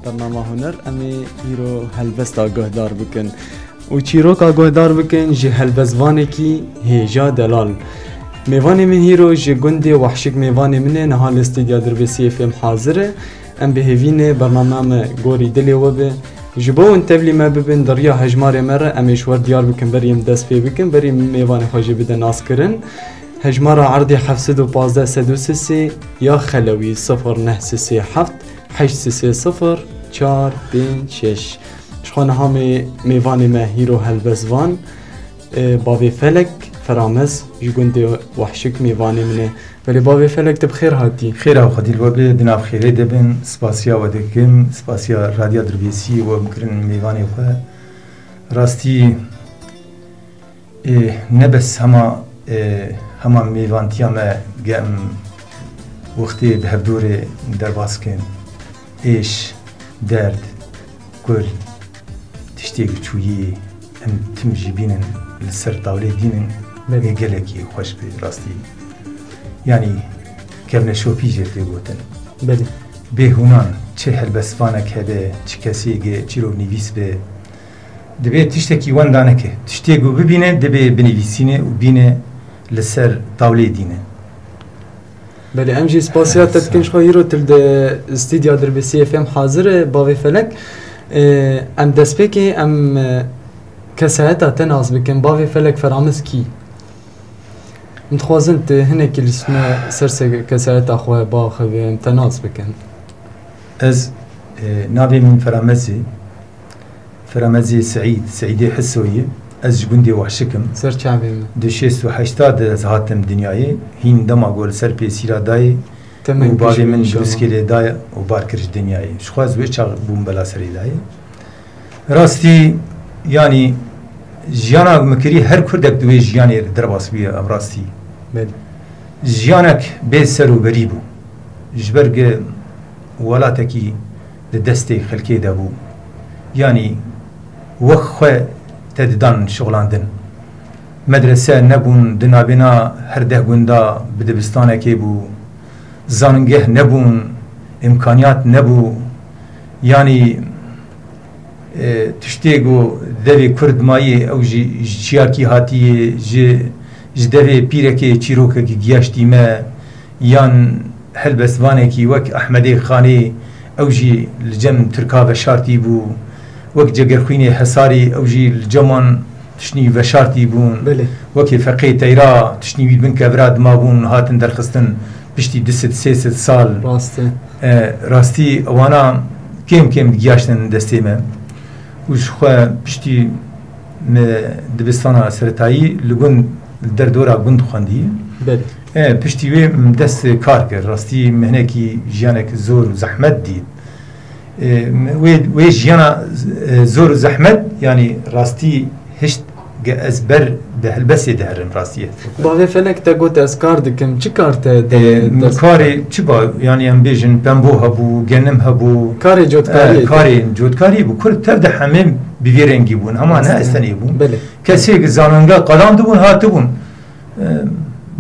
برنامه هنر امی هیرو هلبست آگاهدار بکن و چیروک آگاهدار بکن جه هلبزوانه کی هیجا دلال میوان من هیرو جه گنده وحشک میوان منه نهال استدیا دربسی اف ام حاضره ام به هیوینه برنامه ما گوری دلی و به جبو انتبلی ما ببین دریا هجمار مره امیشور دیار بکن بریم دست پی بکن بریم میوان خواجه بده ناس کرن هجمار عرضی 715 سدوسسی یا خلوی 0937 830 456 شخانه همی میوان ما هیرو هلبزوان باوی فلک فرامز جگنده وحشک میوانه منه ولی باوی فلک تب خیر هاتی خیر او خدیل و به دناب خیره دبن سپاسیا و دکم سپاسیا رادیو دربیسی و مکرن میوانه خواه راستی نبس هما میوانتیا ما گم وقتی به هفدور درباس کن ایش درد گل تشتیگ چویی ام تم جبینن لسر طاوله دینن گلکی خوش به راستی یعنی کبن شوپی جرده گوتن بله به هونان چه هلبسوانک هده چه کسی گه چی رو نویس به دبی تشتکی وندانه که تشتیگو ببینه دبی بنویسینه و بینه لسر طاوله دینه بله ام جی سپاسیات تدکنش خواهی رو تلد استیدیا دربسی اف ام حاضر باوی فلک ام دست بکی ام کسایتا تناز بکن باوی فلک فرامز کی متخوازن ته هنه که لسمه سرسه کسایتا خواه باخوه ام تناز بکن از نابي من فرامزي سعيد حسوية از جبندي وحشكم سر چاوی دشيست وحشتاد از هاتم دنياي هين دما قول سر بيسيرا داي وباقي من بروسكيلي داي وباركرش دنياي شخواز ويشاق بوم بلا سري داي راستي يعني جيانا مكري هر كردك دوي جياني درباس بيه ام راستي جيانك بيسر وبريبو جبرق ولاتكي لدستي خلكي دابو يعني وخه تددان شغلاندن مدرسه نبون دنابنا هر ده گندا بدبستانه که بو زانگه نبون امکانیات نبو يعني تشتيگو دوی کرد مایی او جیاکی هاتی جدوی پیرکی چیروکه که گیاشتی ما یان هلبسوانه کی وک احمدی خانی او جی لجم ترکا و شارتی بو وک جگرخوینی حساری او جی لجمان تشنی و شارتی بون وکی فقی تیرا تشنی وید بن کبراد ما بون هاتن درخستن پشتی 200-300 سال راستی وانا کم گیاشتن دسته ما وش خواه پشتی دبستان سرطایی لگون در دورا گند خواندی پشتی وی دست کار کرد راستی مهنه کی جیانک زور و زحمت دید وی جیانا زور و زحمت یعنی راستی هشت از بر به هلبسی دهرن راستیه باوی فلک تا گوت از کار دکم چی کار تا کاری چی با یعنی ام بیجن بمبو هبو گنم هبو کاری جودکاری بو کل تر ده همه بیرنگی بون اما نه استنی بون کسی که زاننگا قلم دبون هات بون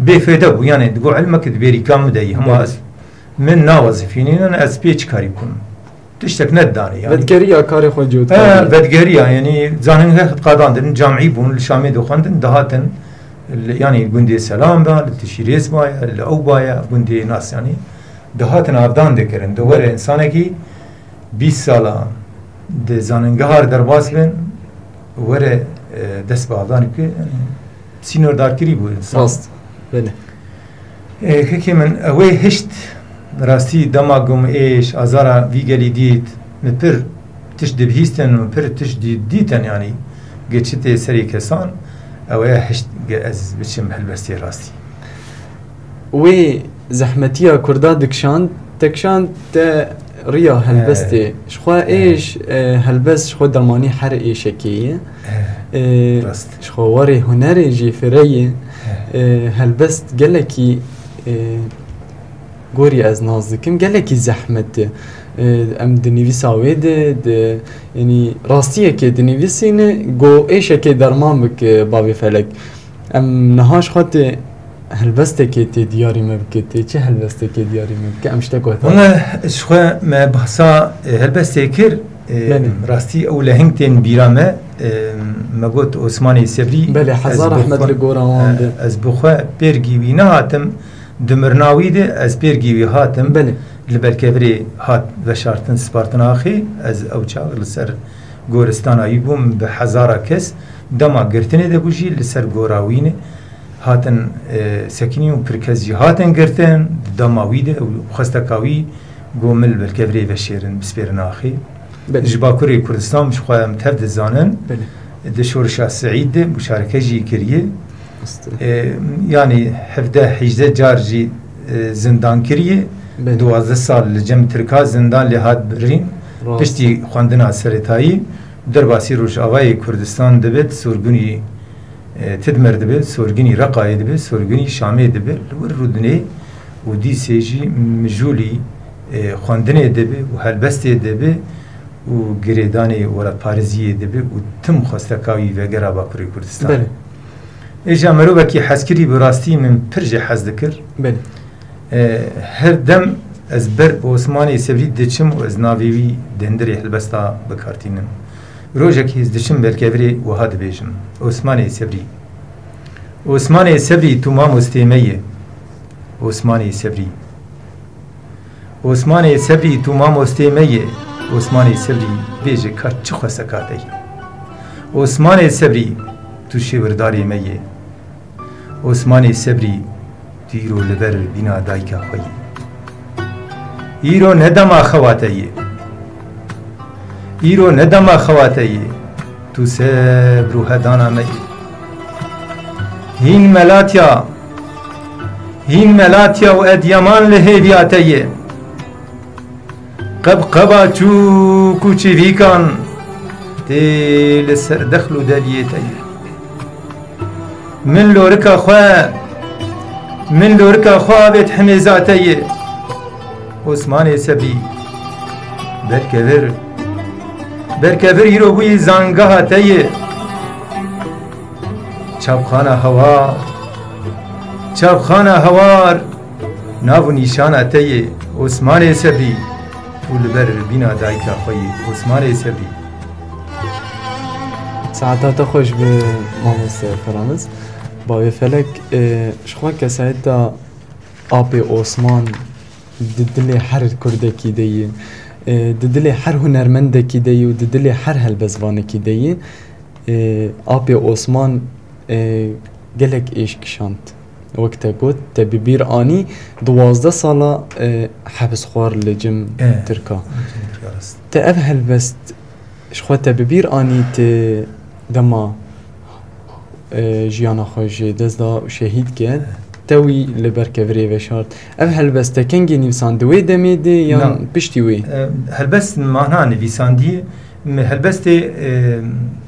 بفیده بو یعنی دگو علمك دبیری کام دایی اما من ناوظیفینی انا از پیچ کاری کنم تشتك نداني يعني بدقريا كاري خو جود بدقريا يعني زانن قاداندن جامعي بون الشامي دوخندن دهاتن يعني بندي سلام با التشيريس بايا الاوبايا بندي ناس يعني دهاتن افدان دكرن دوره انسان کی 20 سالا د زاننگار درباس بن وره دست با افدان کی سينور داركري بو راست بله هيك من اوي هشت راستی دماغم ایش ازارا ویگلی دید مپر تش دبهیستن و پر تش دیدن یعنی گچته سری کسان او هشت از بچم هلبستی راستی وی زحمتیا کردا تکشان تا ریا هلبستی شخوا ایش هلبس شخوا درمانی هر ایشکیه شخوا واری هنری جیفریه هلبست گلکی گوری از نازدکم گلکی زحمت ام دنیویس آویده یعنی راستیه که دنیویسینه گو ایشه که درمان بک باوی فلک ام نهاش خود هلبستك تي دياري ما بكتي چه هلبستك دياري ما بك امشتا كوتا والله شخوا ما بحثا هلبستكر راستي او لهنگتين بيرامه ما قلت عثماني سبري بله حزار احمد لگوراوان از بخوا بيرگي وينا هاتم دمرناوي ده از بيرگي وي هاتم بله لبركفري هات وشارتن سبارتن آخي از او چاق لسر گورستان آيبوم بحزارة كس دما گرتنه ده بوشي لسر گوراوينه هاتن سكني و پركزي هاتن گرتن دماوي ده و خستكاوي گومل بركفري وشيرن بسبيرن آخي جباكوري كردستان مش خواهم تفد زانن ده شورشا سعيد ده مشاركة جي كريه يعني حفده حجده جارجي زندان كريه 12 سال لجم تركا زندان لهاد برين پشتی خواندنا سرطایی در باسی روجاوای کردستان دبید سورگونی تدمر دبید سورگونی رقای دبید سورگونی شامی دبید لور رودنه و دی سیجی مجولی خواندنه دبید و هلبسته دبید و گریدانی ورد پارزیه دبید و تم خواستکاوی وگرا باکوری کردستان ایجا مروبه که حسکری براستی من پرج حز دکر هر دم از بر عثمانی سبری دچم و از ناویوی دندری هلبستا بکارتینم روزه که از دچم برکوری و هاد بیجم عثمانی سبری تو ما مستیمیه عثمانی سبری تو ما مستیمیه عثمانی سبری بیجه که چه خسکاته عثمانی سبری تو شیورداری میه عثمانی سبری دیرو لبر بینا دایکا خویی ایرو ندما خواتایی تو سبر و هدانا می هین ملاتیا و ادیامان لهیویاتایی قبا چو کوچی ویکان دل سر دخل و دلیتایی من لورکا خواه بیت حمیزاتایی عثمانی سبری برکویر ایرو بوی زنگاه تایه چابخانه هوار ناو نیشانه تایه عثمانی سبری و لبر بینا دایکا خویی عثمانی سبری ساعتات خوش به ماموس فرامز باوی فلک شخوا کسایت دا آب عثمان ددلی هر کردکی دیه ددلی هر هنرمندکی دیه و ددلی هر هلبزوانکی دیه آب عثمان گلک ایشکشاند وقتا گوت تبیبیر آنی 12 سالا حبس خوار لجم ترکا تا اف هلبست شخوا تبیبیر آنی تا دما جیانا خوش دزدا شهید کرد توی لبرکوری و شارت اف هلبسته کنگی نویساندوی دمیده یا پشتی وی؟ هلبست معنی نویساندی هلبسته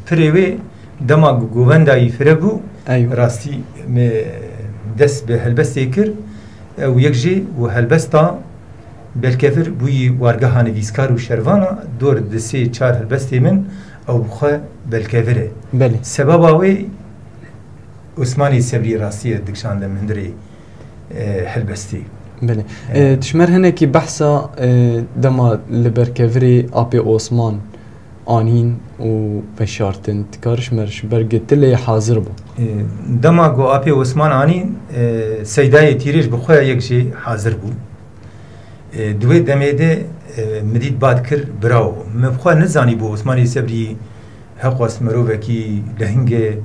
پریوی دما گووندایی فربو راستی دست به هلبسته کر و یک جی و هلبستا برکفر بوی وارگاه نویسکار و شروانا دور دسته 4 هلبسته من او بخواه برکفره بله سبب آوی عثمانی سبری راستی دکشانده مندری هلبستی بله تشمر هنه کی بحثا دما لبرکفری آبی عثمان آنین و بشارتن تکارش مرش برگتلی حاضر بو دما گو آبی عثمان آنین سیدای تیریش بخواه یک جی حاضر بو دوی دمیده مدید باد کر براو مبخواه نزانی بو عثمانی سبری حقوست مروفه کی لهنگه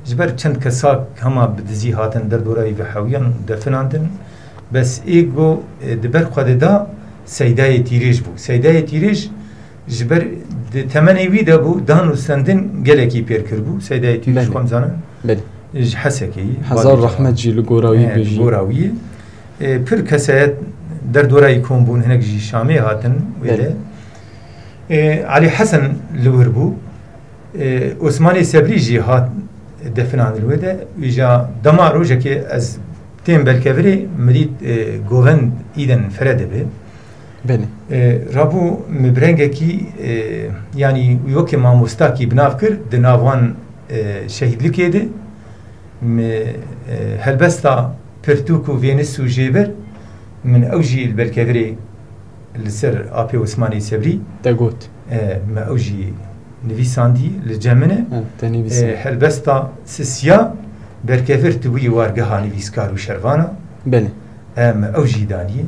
جبر چند کسا هما بدزی هاتن در دورایی و حویان دفناندن بس ایگو دبر خود دا سیدای تیریش بو سیدای تیریش جبر تمنی وی دا بو دان و سندن گلکی پیر کر بو سیدای تیریش خون زانن بله حسکی هزار رحمت جی لگوراوی بجی گوراوی پر کسایت در دورایی کن بون هنک جی شامی هاتن ویده علی حسن لور بو عثمانی سبری جی هات دفنان الوده ویجا دما روزه که از تیم برکوری مدید گووند ایدن فرده به بله رابو مبرنگه کی یعنی ویوک ماموستا کی بناف کرد دناوان شهیدلی کده هلبستا پرتوک و وینس و جیبر من اوجی البرکوری لسر آپی عثمانی سبری تقوت ما اوجی نویساندی لجمنه هلبستا سسیا برکفر توی وارگه نویسکار و شروانا بله اوجی دانی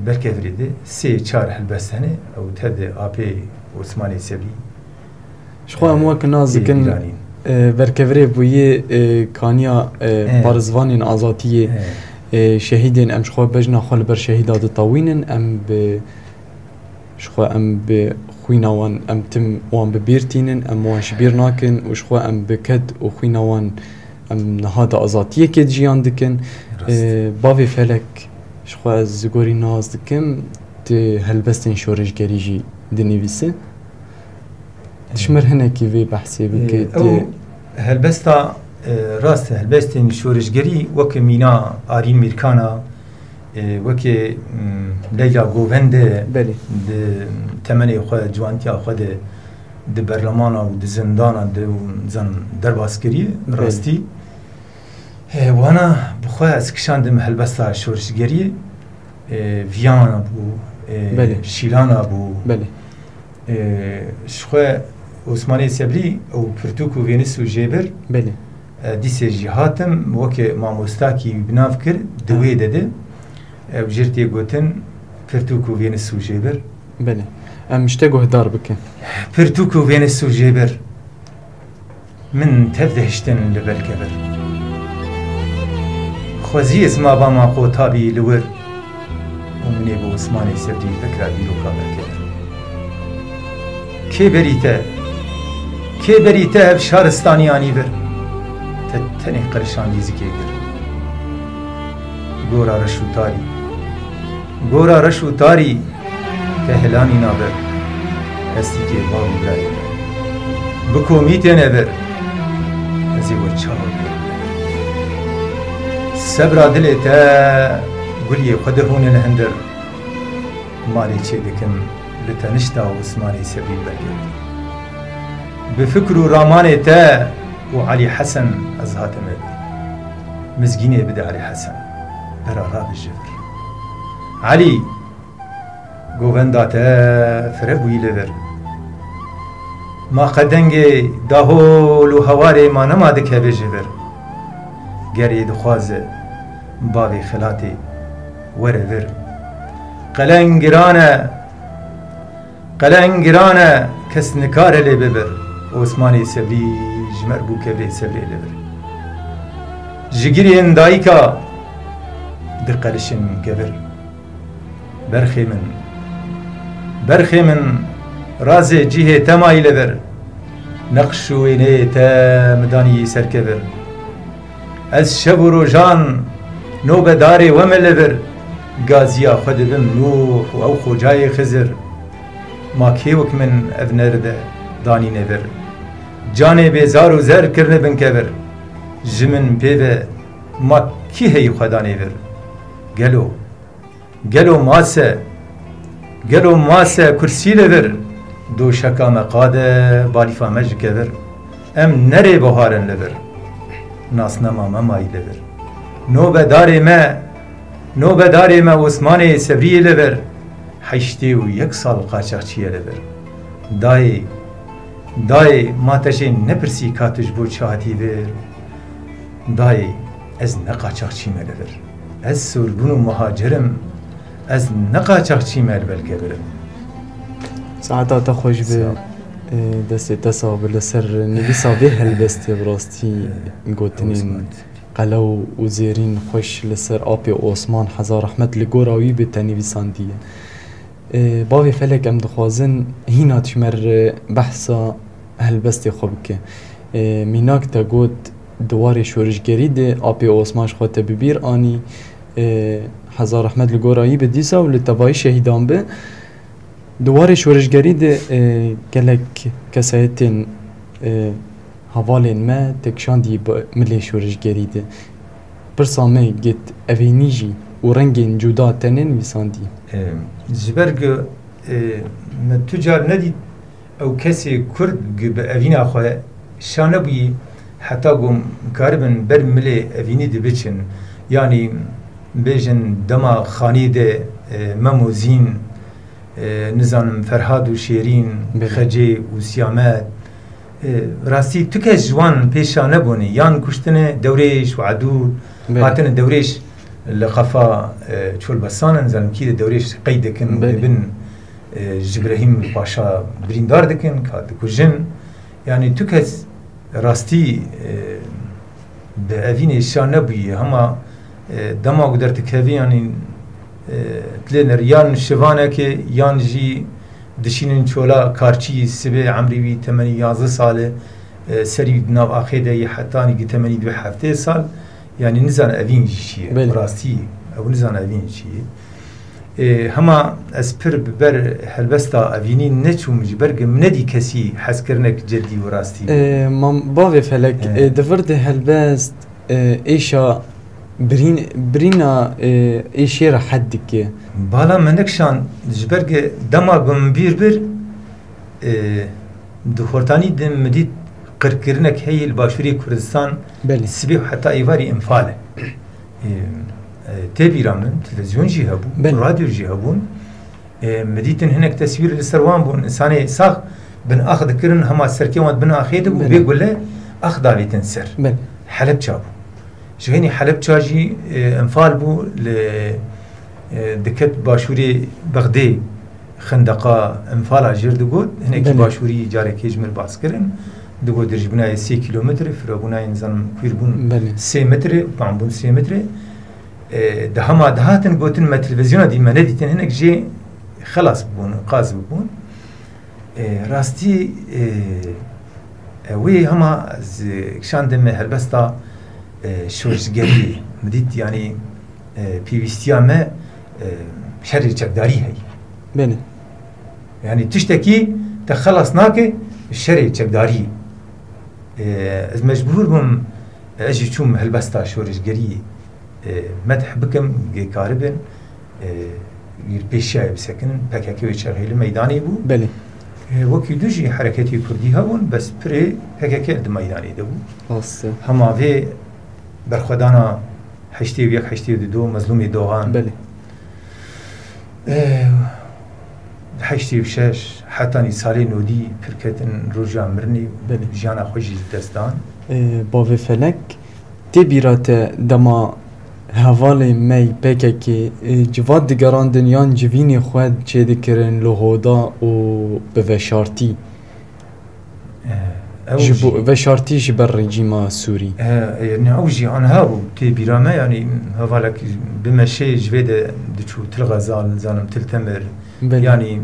برکفری ده سه چار هلبستانه او تد آپی عثمانی سبری شخوا اموا کنازکن برکفری بویه کانیا بارزوانین آزادیه شهیدین ام شخوا بجنا خال بر شهیدات طاوینن ام به شخوا ام به خویناوان ام تم وان ببیرتینن ام وان شبیر ناکن و شخوا ام بکد و خویناوان ام نهاد آزادیه که جیان دکن باوی فلک شخوا از زگوری ناز دکم تی هلبستین شورشگری جی دنویسه تشمر هنکی وی بحثی بکه هلبستا راست هلبستین شورشگری وک مینا آرین میرکانا وک لیلا گوونده بله تمنی خود جوانتیا خود د برلمانا و د زندانا د زن درباسگری راستی وانا بخواه از کشاندم هلبستا شورشگری ویانا بو شیلانا بو بله شخواه عثمانی سبری او پرتوک و وینس و جیبر بله دیسه جی هاتم وکه ماموستا کی بناف کرد دوی داده او جرتی گوتن پرتوک و وینس و جیبر بله ام اشته گهدار بکن پرتوک و وینس و جیبر من تفدهشتن لبل کبر خوزی اسما با ما قوتابی لور ومنی با عثمانی سبری فکر بیرو کامل کبر که بریته اف شارستانیانی بر تنی قرشان دیزی که گر گورا رشو تاری که هلانی نابر هستی که باوی لایی بکو میته نبر ازی و چاو بر سبرا دلی تا گلی خود هونه لهندر مالی چه دکم لتنشتا و عثمانی سبیل بگر بفكر رامان تا وعلي حسن أزهات مزجيني بدا علي حسن برا بالجبر علي قوفندا تا فربوي لبر ما قدنجي داهول وهواري ما نمادك بجبر قري دخوازه بابي خلاتي ورفر قلنجرانا كسنكار اللي ببر عثمانی سبری جمر بو کبری سبری لبر جگیری اندایکا دقلشن گبر برخی من راز جیه تمایی لبر نقشو اینه تا مدانی سرکبر از شب و روژان نوبه داری ومه لبر گازیا خود بم نوح و او خوجای خزر ما کیوک من افنرده دانی نبر جانه بیزار و زر کرنه بن کبر جمن پیوه ما کی هی خدا نبر گلو ماسه کرسی لبر دو شکا مقاده بالیفا مج کبر ام نره بهارن لبر ناس نما ممایی لبر نوبه داره ما عثمان سبری لبر حشتی و یک سال قاچاقچیه لبر دای ما تشی نپرسی کاتش بود شاهدی بر دای از نقاچاقچی ملبر از سرگون و مهاجرم از نقاچاقچی ملبر برم ساعتا تا خوش به دست تصاب لسر نویسا به هلبستی براستی گوتنین قلو و زیرین خوش لسر آپی عثمان هزار رحمت لگوراوی به تنویساندیه باوی فلک ام دخوازن هینا تشمر بحثا هلبستی خوب که میناک تا گوت دوار شورشگری ده آپی عثمانش خواهد ببیر آنی هزار رحمت لگورایی به دیسا و لطبای شهیدان به دوار شورشگری ده گلک کسایتین حوالین ما تکشان دی ملی شورشگری ده برسامه گت اوینیجی و رنگین جدا تنین ویساندی جبرگ تجار ندید او کسی کرد به اوینا خواه شانه بوی حتى قوم كاربن برملي أفيني دبيتشن يعني بيجن دما خاني ده مموزين نزانم فرهاد وشيرين خجي وسيامات راسي تكا جوان بيشا نبوني يان كشتنه دوريش وعدود هاتن دوريش لقفا شول بسانا نزانم كيد دوريش قيدكن بن جبراهيم باشا بريندار دكن كاد كوجن يعني تكا راستي بأفيني شان نبوي هما دما قدرت كافي يعني تلينر يان شفانك يان جي دشينن شولا كارچي سبي عمري بي 8 ساله سري ناف اخيده حتى اني 82 هفته سال يعني نزان افين شيء راستي او نزان افين شيء هما اسبر ببر هلبستا افيني نچو مجبرگ مندي كسي حسكرنك جدي وراستي مام باوي فلك دفرد هلبست ايشا برينا ايشير حدك بالا منكشان جبرگ دما گم بير دخورتاني دم مديد قركرنك هي الباشوري كردستان سبيح حتى ايواري انفاله تبي رامن تلفزيون جي هبو راديو جي هبون مديتن هناك تصوير للسروان بون انساني ساخ بن اخذ كرن هما سركيوان بن اخيد وبيقول له اخذ عليتن سر حلب جابو شغيني حلب جاجي انفال بو ل دكت باشوري بغداد خندقه انفالا جردگود هناك باشوري جارك يجمل باسكرن دغو درجبنا 3 كيلومتر فرابونا انسان كيربون 3 متر بامبون 3 متر دهما دهاتن قوتن ما تلفزيون دي ما نديتن هناك جي خلاص بون قاز بون راستي وي هما كشاندم هلبستا شوش جري مديت يعني بيفيستيا ما شري چکداری هي بله يعني تشتكي تخلص ناكي الشري چکداری از مجبور بم اجي چوم هلبستا شورش جري مدح بكم كاربن يربيشاي بسكن بكاكي وشغيل ميداني بو بله وكي دوجي حركتي كردي هون بس بري بكاكي الميداني دبو خاصه هما في برخدانا حشتي وياك حشتي دو مظلومي دوغان بله حشتي بشاش حتى ني سالي نودي بركتن رجع مرني جانا خوشي دستان باوي فلك تبيرات دما هوال می پککی جواد دیگران دنیان جوینی خود چه دکرن لهودا و به وشارتی وشارتی جبر رژیم سوری يعني اوجي انا هاو تي بيراما يعني هوالك بمشي جويد دچو تلغزال زانم تلتمر يعني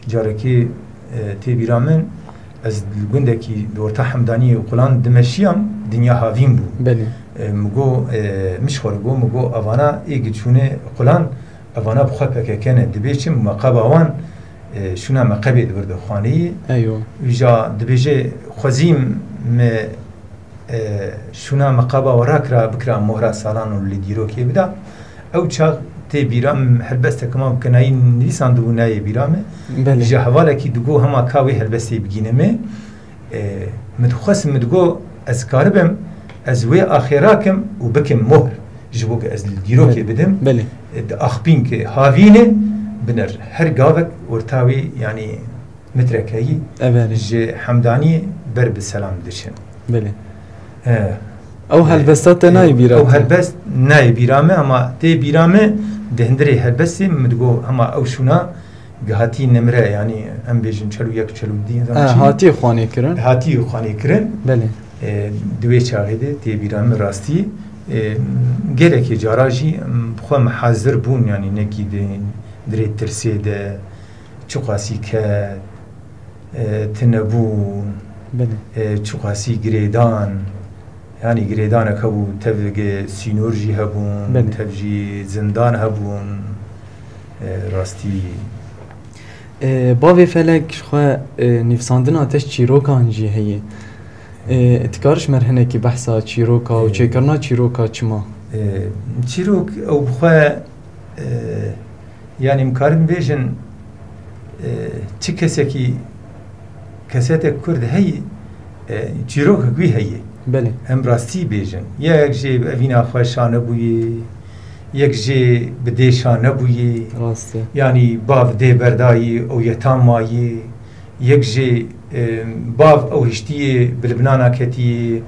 جاركي تي بيرامن از الجندكي دورتا حمداني وقلان دمشيام دنيا هافين بو بله مگو مش خورگو مگو اوانا ایگ چونه قلان اوانا بخواه کنه دبیچم مقابا وان شونه مقابی دورده خوانی ایوه ویجا دبیجه خوزیم شونه مقابا وراکرا بکرا مهرا سالانو لیدیرو که بدا او چاق تی بیرام هلبسته کما بکنایی نیسان دو نای بیرامه ویجا حواله کی دگو هما کاوی هلبسته بگینمه مدخوص مدگو از کاربم از وی آخراکم و بکم مهر جبوک از دیروکی بدم بله اخبین که هاوینه بنر هر گاوک ورتاوی یعنی مترکایی جه حمدانی بر بسلام درشن بله او هلبستات نای بیرامه او هلبست نای بیرامه اما تی بیرامه دهندری هلبستی مدگو اما او شونا هاتی نمره یعنی ام بیجن چلو یک چلو دین هاتی خوانی کرن هاتی خوانی کرن بله دوی چاهده تی بیرام راستی گله که جاراجی بخوام حاضر بون یعنی نکی دری ترسیده چقاسی که تنبون چقاسی گریدان یعنی گریدان کبو تفگ سینورجی هبون تفجی زندان هبون راستی باوی فلک خواه نفساندن آتش چیروکان جی هیه اتکارش مرهنه که بحثا چیروکا و چه کرنا چیروکا چما؟ چیروک او بخواه یعنی مکارم بیجن چه کسی که کرد هی چیروک گوی هیه بله ام راستی بیجن یک جی اوینا خوشانه بویی یک جی بدیشانه بویی راسته یعنی باو دی بردایی او یتام مایی یک جی باو او هشتی بلبنانا کتی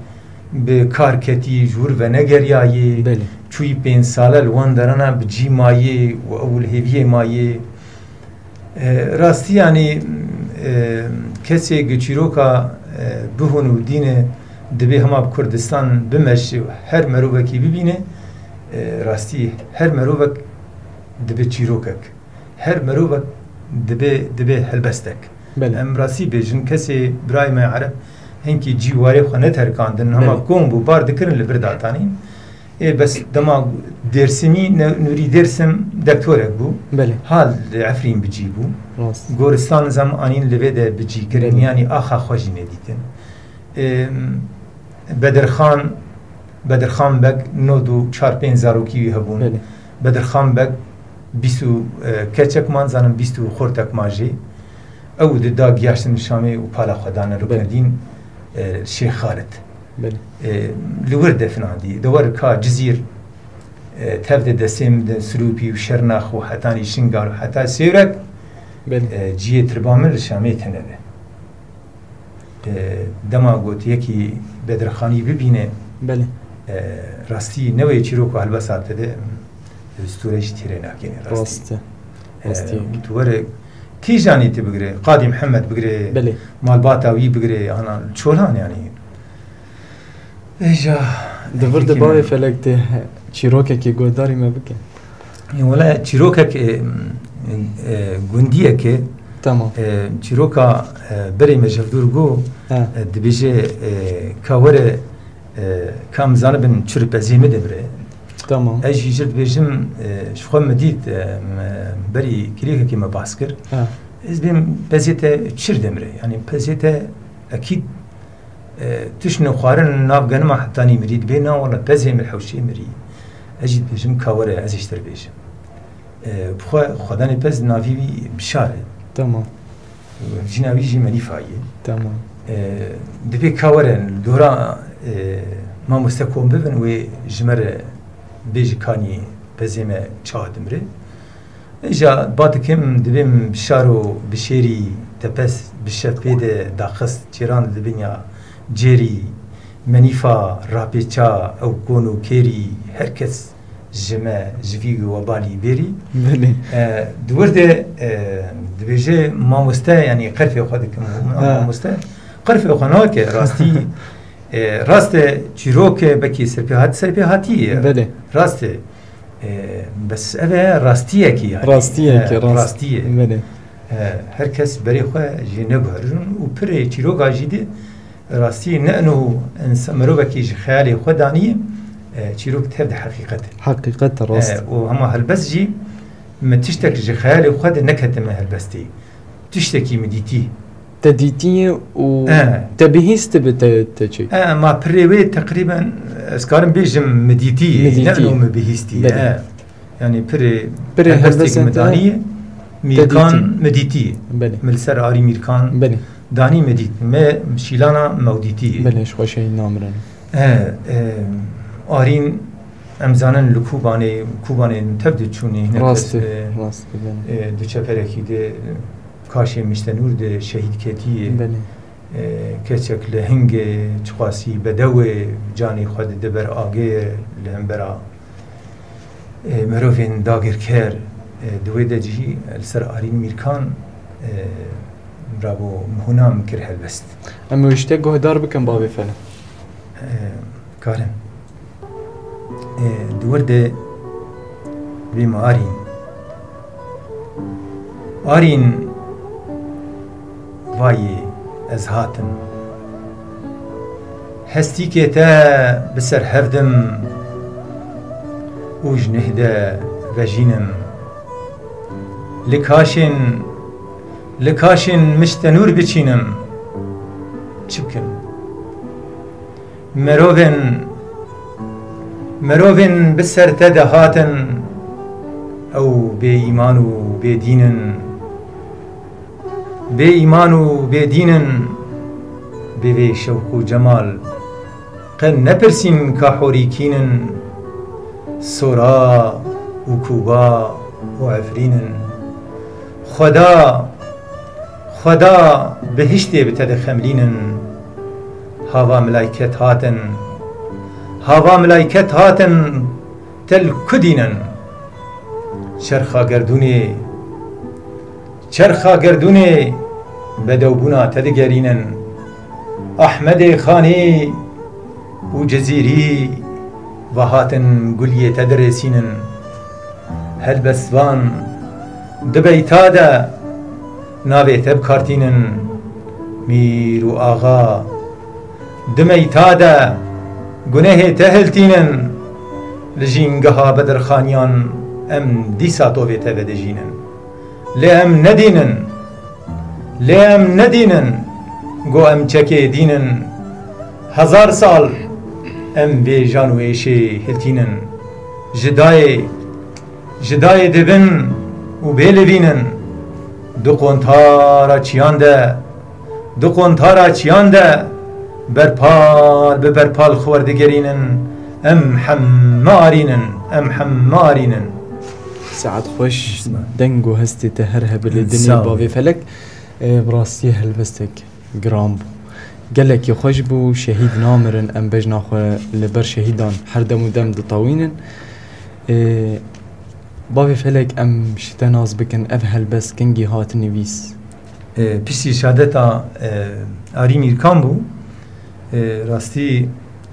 به کار کتی جور و نگریایی بله چوی 5 ساله لوان درنا بجی مایی و اول هیویه مایی راستی یعنی کسی گچیروکا بهون و دینه دبی هما بکردستان بمشی و هر مروبکی ببینه راستی هر مروبک دبی چیروکک هر مروبک دبی هلبستک بله ام راستی بیجن کسی برای ما عرب هنکی جیواری خو نترکاندن هما بله. کون بو بار دکرن لبرداتانی بس دما درسمی نوری درسم دکتورک بو بله حال عفرین بجی بو راست گورستان زمانین لبده بجی کرن بله. یعنی آخا خوشی ندیدن بدرخان بگ 9-4-5 زاروکی هبون بله بدرخان بگ 20 کچک مان زنم 20 خورتک ماجی او دا گیاشتن شامی و پالا خدانه رو بله. کردین شیخ خالد بله لورد فناندی دوار کا جزیر تفد دسیم سروپی و شرناخ و حتانی شنگار و حتا سیورک بله جیه تربامل شامی تنبه دما گوت یکی بدرخانی ببینه بله راستی نوی چیروکو هلبسات ده استورش تیره ناکینه راستی راسته توره کی جانی تی بگره قاضی محمد بگره بله مالباتاوی بگره آنا چولان یعنی ایجا دور دبای فلک ده چیروکه که گوداری ما بکن ولا چیروکه که گندیه که تمام چیروکا بری مجفدور گو ها دبیجه کاوره کام زانبن چرپزیمه دبره تمام اجي جرد بيجم شخو مديد بري كريكا كيما باسكر ها از بيم بزيتا تشير دمري يعني بزيتا اكيد تشنو خوارن ناب غنما حتاني مريد بينا ولا بزي من الحوشي مري اجي بيجم كاورا از اشتر بيجم بخوا خداني بز نافي بشاره تمام جناوي جي منيفاي تمام دبي كاورن دورا ما مستكون ببن و جمر بیجی کانی بزیمه چاه دمره ایجا بعد کم دبیم بشارو بشیری تپس بشپیده داخست چیران دبینیا جری منیفا راپیچا او کونو کری هرکس جمع جوی و بالی بری بله دورده دبیجه ماموسته یعنی قرفه خود کم ماموسته قرفه خانه که راستی راسته چیروکه بکی سرپیهاتیه بله راسته بس اوه راستیه کی یعنی راستیه بله هر کس بری خواه جی نگهرون و پر چیروکا جیده راستی نعنو مروبه کی جی خیالی خود دانیه چیروک تبد حقیقت راست و همه هلبس جی متشتک جی خیالی خود نکتم هلبستی تشتکی مدیتی تديتي و تبهيست بتجي ما بريوي تقريبا اسكارم بيجم مديتي لانه مبهيستي يعني بري هلبس مدانيه ميركان مديتي بله ملسر اري ميركان بله داني مديت ما شيلانا موديتي بله شو شيء نامرن ارين امزانن لكوباني تبدو تشوني راست دو چپرکی ده کاشی مشتنور ده شهید کتیه بله کچک لهنگ چخواسی بدوه جانی خود دبر آگه لهم برا مروفین داگر کر دوی ده جی السر آرین میرکان برابو مهونام کر هلبست اما وشته گهدار بکن بابی فلم کارم دور ده بیم آرین وای از هاتم هستی که تا بسر هفدم اوج نهده و جینم لکاشن مشتنور بچینم چی بکن مروین بسر تا هاتن او به ایمان و به دینن به ایمان و به دینن به شوق و جمال قن نپرسین که حوریکینن سورا و کوبا و عفرینن خدا بهشتی بتد خملینن هوا ملائکت هاتن تل کدینن چرخا گردونه بدوبونا تدگرینن احمد خانی و جزیری و هاتن گلیه تدرسینن هل بسوان دبیتا دا ناوی تب کارتینن میر و آغا دمیتا دا گناه تهلتینن لجینگها بدرخانیان ام دیسا تووی تبه دجینن لهم ندینن گو ام چکه دینن 1000 سال ام بی جان و ایشه هلتینن جدای دبن و بیلوینن دو قنطارا چیانده برپال خوردگرینن ام حمارینن ساعت خوش دنگ و هستی تهرها بالدنيا بابي فلك براسي هلبستك جرام بو قالك يا خوش بو شهيد نامرن ام بجنا خو لبر شهيدان هر دم و دم دطاوينن بابي فلك ام شتناز بكن اف هلبس كنجي هات نويس بيسي شهادتا آري ميركان بو راستي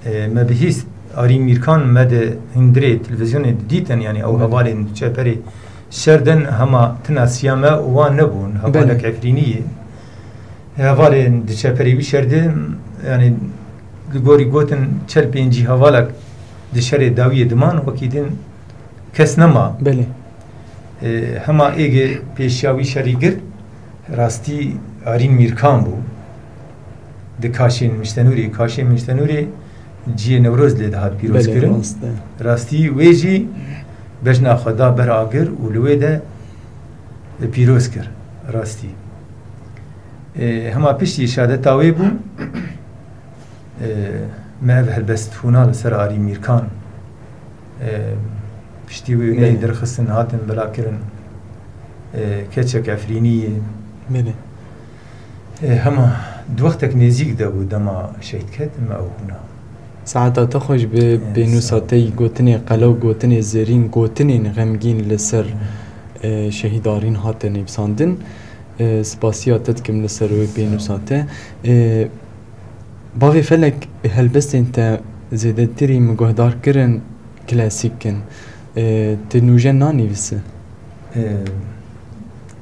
ما بهيست آري ميركان مد هندري تلفزيون ديتن يعني او هوالي چپري شردن هما تنا سياما وان نبون هوالك عفرينية هوالي چپري بي شردن يعني لغوري گوتن چل بينجي هوالك دشر داوية دمان وكيدن كس نما بله هما ايگه پیشیاوی شریگر راستی آرین میرکان بو ده کاشین مشتنوری جی نوروز لیده هات پیروز کرن راستی ویجی بجنا خدا بر آگر و لوی ده پیروز کر راستی هما پشتی شهادت تاوی بو ما هلبست هونا لسر آرین میرکان پشتی وی درخستن هاتن بلا کرن کچک عفرینیه بله هما دوقتك نزيك ده ودما شهيد كاتم او هنا ساعتا تخوش بنوساتي قوتني قلو قوتني زرين قوتني غمجين لسر شهيدارين هاتن بساندن سباسيات تتكم لسر بنوساته باغي فلك هلبست انت زيدتري مقهدار كرن كلاسيكن تنوجن ناني بس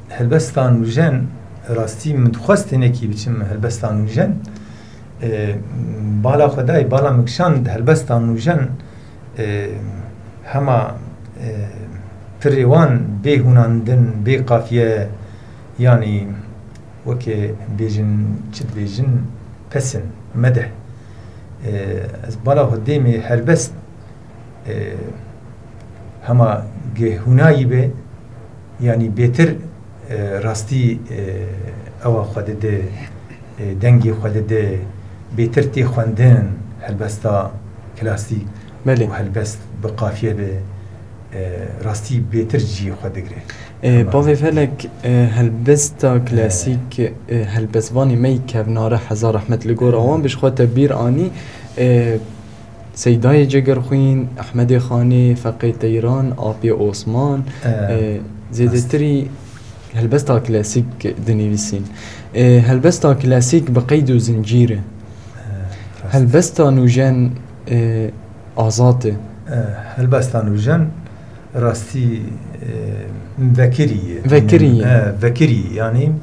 هلبستان وجن راستی من خواست نکی بچم هلبستان وجن بالا خدای بالا مکشان هلبستان وجن هما پریوان به هناندن به قافیه یعنی وکی بیجن چت بیجن پسن مدح از بالا خدای می هلبست هما گهونایی به یعنی بهتر راستی او خود ده دنگی خود ده بهتر تی خواندن هلبستا کلاسی بله و هلبست بقافیه به راستی بهتر جی خود گره باوی فلک هلبستا کلاسیک هلبسوانی می کبناره هزار رحمت لگور آوان بش خود تبیر آنی سیدای جگر خوین احمد خانی فقی تیران آبی عثمان زیدتری هلبستا كلاسيك دنيفيسين هلبستا كلاسيك بقيد وزنجيره هلبستا نوجان آزاته هلبستا نوجان راستي ذكري يعني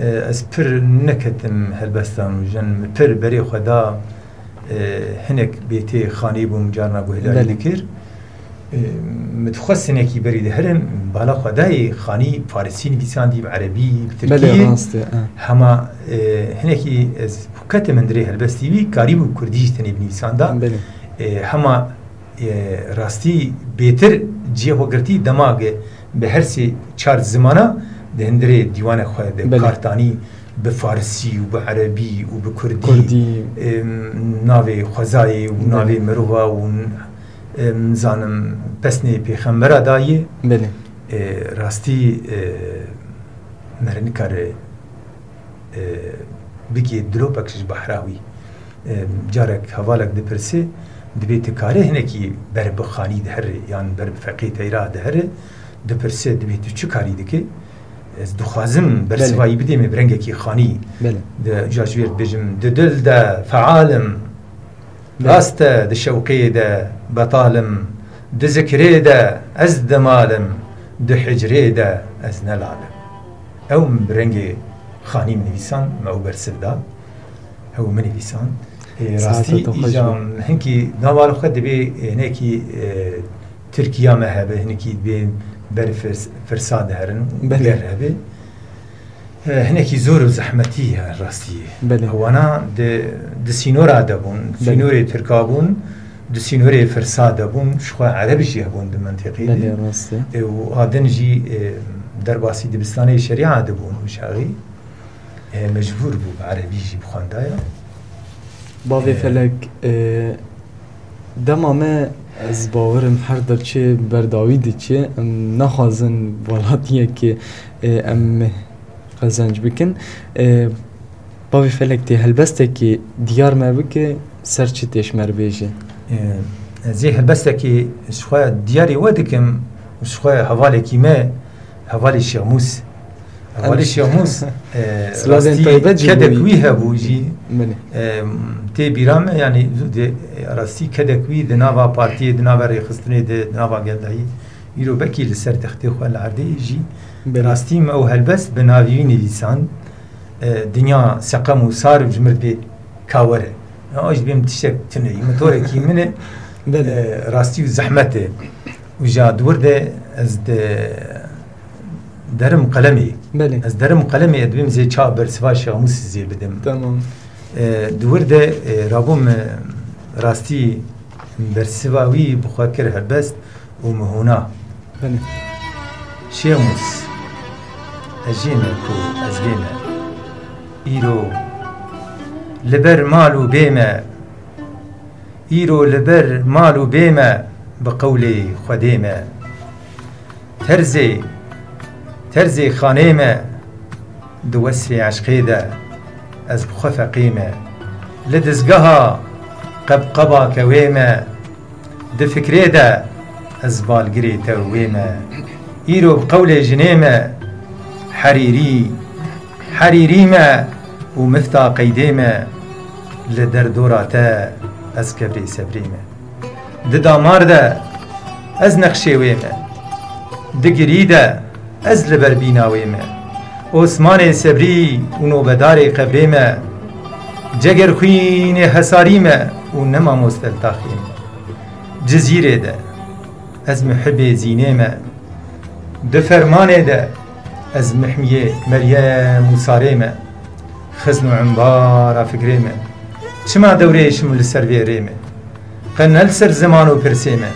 از پر نكتم هلبستا نوجان پر بري خدا هنك بيتي خاني بوم جارنا بو هلالي لكر متخصص نکی برید هرم بالا خدای خانی فارسی نویساندی عربی ترکی هما هنکی از حکت من دری هلبستی وی کاری بو کردیش تنی بنویساندا هما راستی بهتر جیه وگرتی دماغ به هر سی چار زمانه ده هندری دیوان خود کارتانی بفارسی و بعربی و بكردي كردي ناوي خزاي و ناوي مروها و زانم بسني پیغمبر داي بله راستي مرني كار بكي دلو بكش بحراوي جارك حوالك دبرسي دبيت كاره هنكي برب خاني دهر يعني برب فقيه تيرا دهر دبرسي دبيت چو كاري دكي از دخوازم برسوایی بدیم برنگه کی خانی ده جاجویر بجم ده دل ده فعالم راست ده شوقی ده بطالم ده ذکری ده از دمالم ده حجری ده از نلالم او برنگه خانی منویسان ما برسل ده او منویسان راستی ایجام هنکی نوال خود بی هنکی ترکیه مهبه هنکی بی بر فرساد هرن بلر هبه هناك زور وزحمتي راسي هو انا د سينورا دبون سينوري تركابون د سينوري فرساد دبون شخوا عربي جهبون د منطقي بلي راسي وادنجي درباسي دبستاني شريعه دبون وشاغي مجبور بو عربي جي بخواندايا بابي فلك دمامه از باورم هر در چه برداویدی چه نخوازن والاتیه که ام قزنج بکن باوی فلک تی هلبسته که دیار ما بکه سر چه تیش مر بیجه زی هلبسته که شخواه دیاری ودکم شخواه حوالی کیمه حوالی شیاموس حوالی شیاموس راستی کدکوی هبو جی تی بیرام یعنی راستی کدکوی دناوا پارتی دناوا ریخستنی دناوا گلدایی ایرو بکی لسر تختی خواه لعرده جی راستی ما او هلبست بناویوی نویسان دنیا سقم و سار و جمرد بی کاوره آج بیم تشک تنه مطوره کی منه راستی و زحمته و جا دورده از درم قلمي بله از درم قلمي ادبم زي چا برسوا شاموس زي بدم تمام دورده رابم راستي برسواوي بخاكر هبست ومهونا بله شاموس اجينا كو ازبينا ايرو لبر مالو بيما ايرو لبر مالو بيما بقولي خديمه ترزي خانيمة دو وسري عشقيدة از بخفة قيمة لدزقها قبقبا كويمة دفكريدة از بالقري تويمة ايرو بقولي جنيمة حريريمة ومثتا قيديمة لدردوراتا از كبري سبريمة ددامار دا از نقشيويمة دقريدة از لبر بیناویمه عثمان صبری و نوبدار قبریمه جگر خوین حساریمه و نما مستلتاخیم جزیره ده از محب زینیمه ده فرمانه ده از محمیه مریم و ساریمه خزن و عنبار فکریمه چما دوره شمول سر بیریمه قنل سر زمان و پرسیمه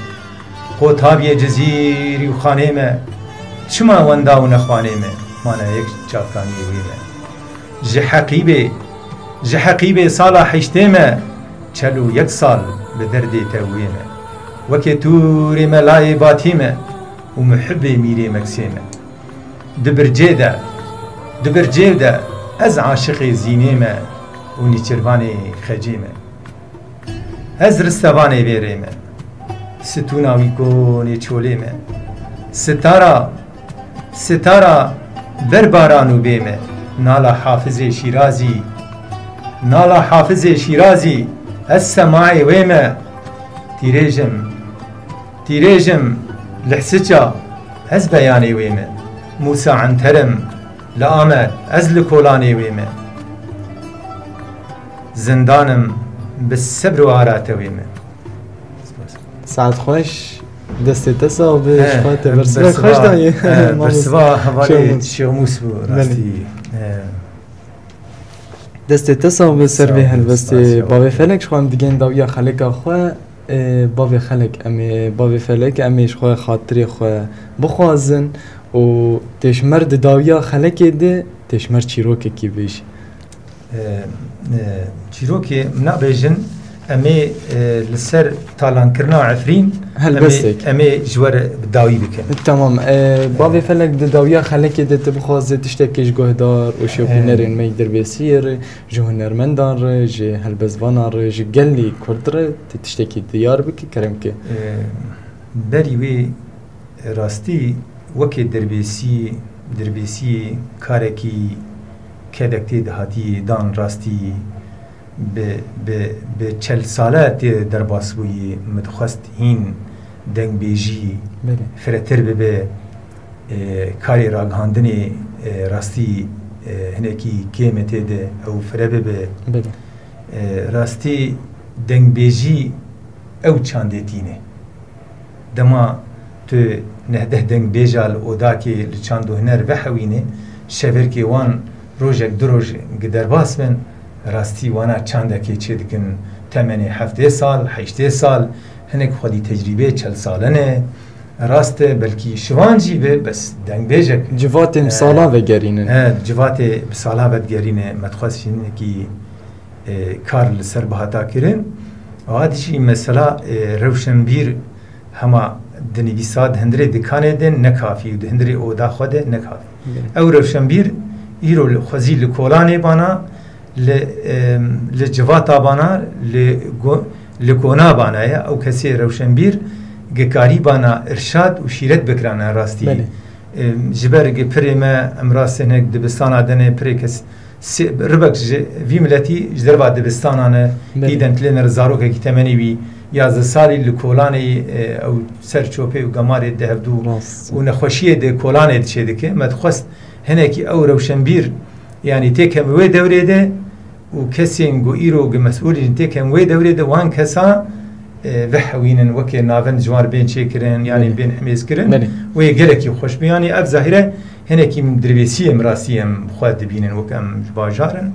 قوتابی جزیری و خانیمه چما وندا و نخوانیمه مانا یک چاکانی ویمه جحقیبه سالا حشتیمه چلو یک سال به دردی تویمه وکه توری ملای باتیمه و محب میری مکسیمه دبرجه ده از عاشق زینیمه و نیچروانی خجیمه از رستوانی بیریمه ستوناوی کونی چولیمه ستاره بربارانو بیمه نالا حافظ شیرازی از سماعی ویمه تیریجم لحسجا از بیانی ویمه موسى عنترم لآمه از لکولانی ویمه زندانم بالصبر و آرات ویمه ساعت خوش دسته تسا و به شفات برسوا خوش دایی برسوا حوالی شیاموس بو راستی دسته تسا و به سر به هلوستی بابی فلک شخوام دیگه داویا خلق خواه بابی فلک امیش خواه خاطری خواه بخوازن و تشمر داویا خلک ده تشمر چیروک کی بیش چیروک نابجن امی لسر تالان کرنا عفرین هلبستك امی جوار داوی بکن تمام بابي فلك داويا خلك تبخوز تشتكيش جهدار وشو بنرين ما يقدر بيصير جو هنرمندار جي هلبزفانار جي قلي كردر تشتكي ديار بك كرمك بری وی راستی وکی دربیسی کارکی کدکتی دهاتی دان راستی به 40 ساله در باسوی متخست این دنگ بیجی فراتر به کاری راگهاندنی راستی هنکی کیمته ده او فرابه به راستی دنگ بیجی او چاندتینه دما تو نهده دنگ بیجال او دا که لچاندو هنر وحوینه شور که وان روژک دو روژ گدر باس من راستی وانا چانده که چه دکن تمنی 7 سال 8 سال هنک خودی تجربه 40 سالنه راست بلکی شوانجی به بس دنگ بیجک جوات مسالا و گرینن جوات مسالا و گرینه متخصص اینه که کار لسر بهاتا کرن عادیشی مثلا روشنبیر هما دنویساد هندره دکانه دن نکافی و هندره اودا خوده نکافی او روشنبیر ایرو خوزی لکولانه بانا لجواتا بانا لکونا بانا او کسی روشنبیر گکاری بانا ارشاد و شیرت بکرانه راستی جبر گپری ما امراس هنگ دبستان آدنه پری کس ربک وی ملتی جدر با دبستانانه دیدن تلین رزارو که تمنی وی 11 سالی لکولانی او سر چوپه و گماری دهبدو و نخوشیه ده کولانه ده چه دکه مدخواست هنه که او روشنبیر یعنی تکم وی دوره ده و کسی انگو ایرو مسئولی تکم وی دوره ده وان کسا وحوینن وکی ناون جوار بین چه کرن یعنی بین حمیز کرن و یه گلکی خوش بیانی اف ظاهره هنه که درویسی امراسی هم خواهد دبینن وکم باجارن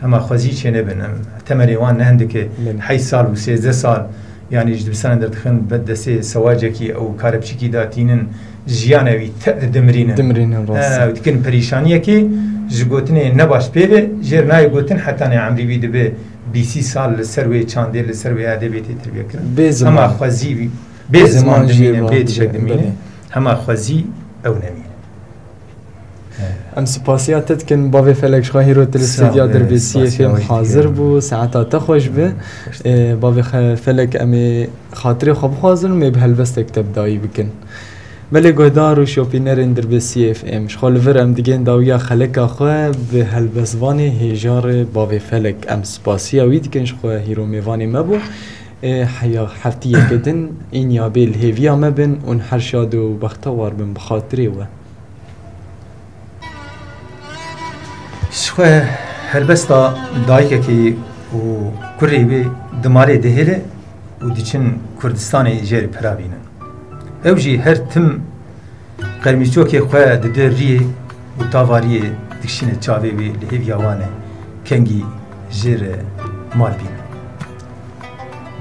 اما خوزی چه نبنم تمری وان نهنده که 8 سال و 13 سال يعني جد بسان دردخن بده سه سواجکی او کاربچکی داتینن جیانوی دمرینن و دیکن پریشانیه که جگوتنه نباش پیوه جر نای گوتن حتی نه عمری ویده به 20 سال لسروی چانده لسروی ادبیاتی تربیه کرد اما خوازی به زمان دمینه به تشک دمینه اما خوازی او نمینه ام سپاسیات تدکن باوی فلکش خواهی رو تلستدیا در بیسیه فیم حاضر بو ساعتا تخوش به باوی فلک امی خاطری خواب حاضر می به هلوست اکتب دایی بکن بله گهدار و شوپینرین در بیسیه فیم شخال ور ام دیگن داویا خلک خواه به هلوزوان هیجار باوی فلک ام سپاسی اوی دیگن شخواه هیرو میوانی مبو حیا حفتیه کدن این یا بیل هیویا مبن اون هر شاد و بختوار بن بخاطری و شخواه هلبستا دایکه که و کری به دماره دهیله و دیچن کردستان جیر پرابینن او جی هر تم قرمیچو که خواه ددر ریه و تاواریه دکشین چاوه و لحیویاوانه کنگی جیر مال بینن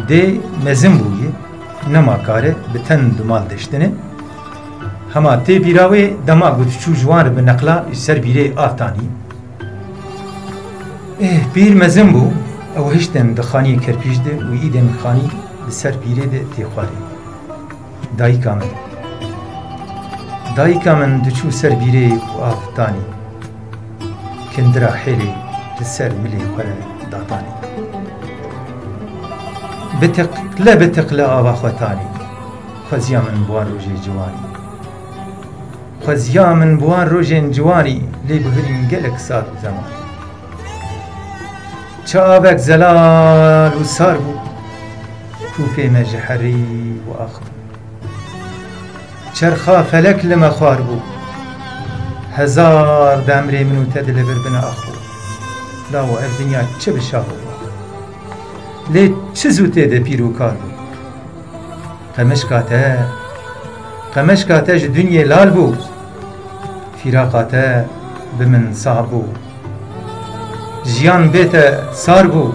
ده مزم بویه نماکاره به تن دمال دشتنه هما تی بیراوه دما گوتچو جوان به نقلا سر بیره آفتانی بیر مزم بو او هشتن دخانی کرپیش ده و ایدن خانی بسر بیره ده تیخواره دایکا من دچو سر بیره و آفتانی کندرا حیلی لسر ملی خوره داتانی بتقل آوا خواتانی خوزیا من بوان روژه جوانی خوزیا من بوان روژه جوانی لی بهرین گلک سال زمان چاوک زلال و سار بو کوپی مجحری و آخر چرخا فلک لما خوار بو هزار دمری منو تدل بربنا اخو لا و اف دنیا چه بشاهو لی چه زوته ده پیرو کار بو قمشکاته دنیا لال بو فراقاته بمن صعب بو جیان بیت سار بو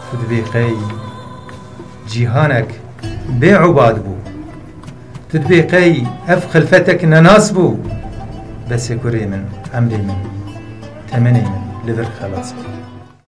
خود بیقی جیهانک بی عباد بو تدبي قي اف خلفتك نناسبو بس كوري من عمري من تمني من لذر خلاص